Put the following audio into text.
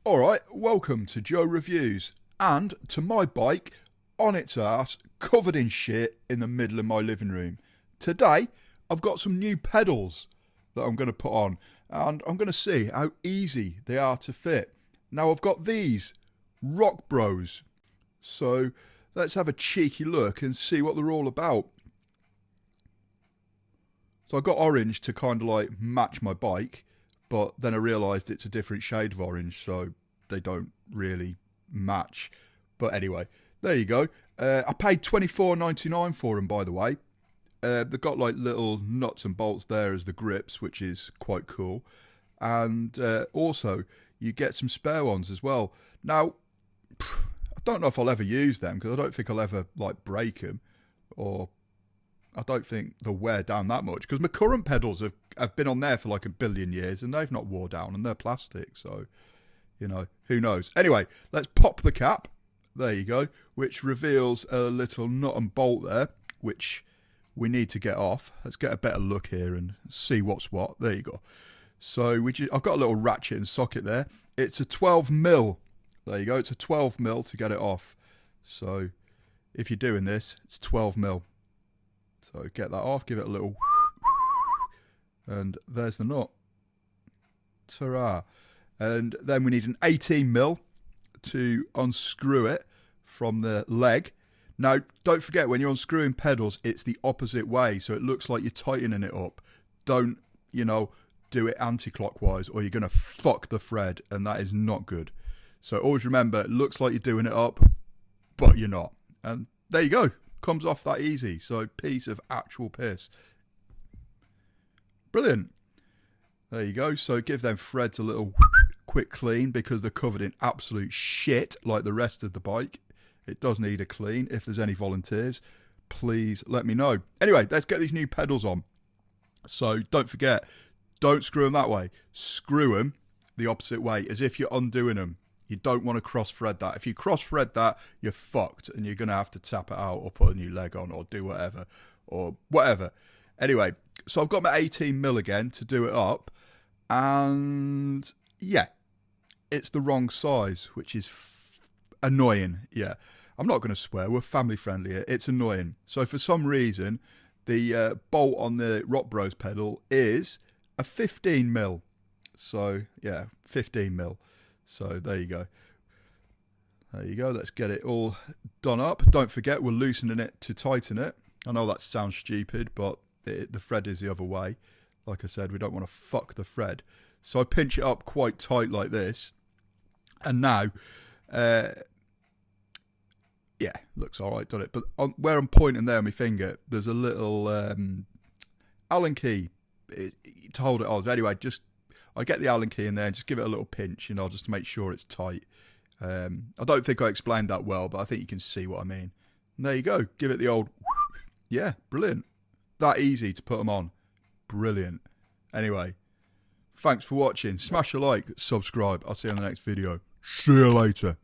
Alright, welcome to Joe Reviews, and to my bike, on its ass, covered in shit in the middle of my living room. Today, I've got some new pedals that I'm going to put on, and I'm going to see how easy they are to fit. Now, I've got these Rockbros, so let's have a cheeky look and see what they're all about. So I got orange to kind of like match my bike, but then I realised it's a different shade of orange, so they don't really match. But anyway, there you go. I paid $24.99 for them, by the way. They've got like little nuts and bolts there as the grips, which is quite cool. And also, you get some spare ones as well. Now, I don't know if I'll ever use them, because I don't think I'll ever like break them, or I don't think they'll wear down that much, because my current pedals have been on there for like a billion years and they've not wore down, and they're plastic, so, you know, who knows. Anyway, let's pop the cap. There you go, which reveals a little nut and bolt there, which we need to get off. Let's get a better look here and see what's what. There you go. So I've got a little ratchet and socket there. It's a 12mm. There you go, it's a 12mm to get it off. So if you're doing this, it's 12mm. So get that off, give it a little, and there's the nut. Ta-ra. And then we need an 18mm to unscrew it from the leg. Now, don't forget, when you're unscrewing pedals, it's the opposite way, so it looks like you're tightening it up. Don't, do it anti-clockwise, or you're going to fuck the thread, and that is not good. So always remember, it looks like you're doing it up, but you're not. And there you go. Comes off that easy. So piece of actual piss. Brilliant. There you go. So give them threads a little quick clean, because they're covered in absolute shit like the rest of the bike. It does need a clean. If there's any volunteers, please let me know. Anyway, let's get these new pedals on. So don't forget, don't screw them that way. Screw them the opposite way, as if you're undoing them. You don't want to cross-thread that. If you cross-thread that, you're fucked, and you're going to have to tap it out or put a new leg on or do whatever. Anyway, so I've got my 18mm again to do it up, and yeah, it's the wrong size, which is annoying. Yeah, I'm not going to swear. We're family-friendly here. It's annoying. So for some reason, the bolt on the Rockbros pedal is a 15mm. So yeah, 15mm. So there you go. There you go. Let's get it all done up. Don't forget, we're loosening it to tighten it. I know that sounds stupid, but the thread is the other way. Like I said, we don't want to fuck the thread. So I pinch it up quite tight like this. And now, yeah, looks all right, doesn't it? But where I'm pointing there on my finger, there's a little Allen key to hold it on. Anyway, I get the Allen key in there and just give it a little pinch, just to make sure it's tight. I don't think I explained that well, but I think you can see what I mean. And there you go. Give it the old, yeah, brilliant. That easy to put them on. Brilliant. Anyway, thanks for watching. Smash a like, subscribe. I'll see you on the next video. See you later.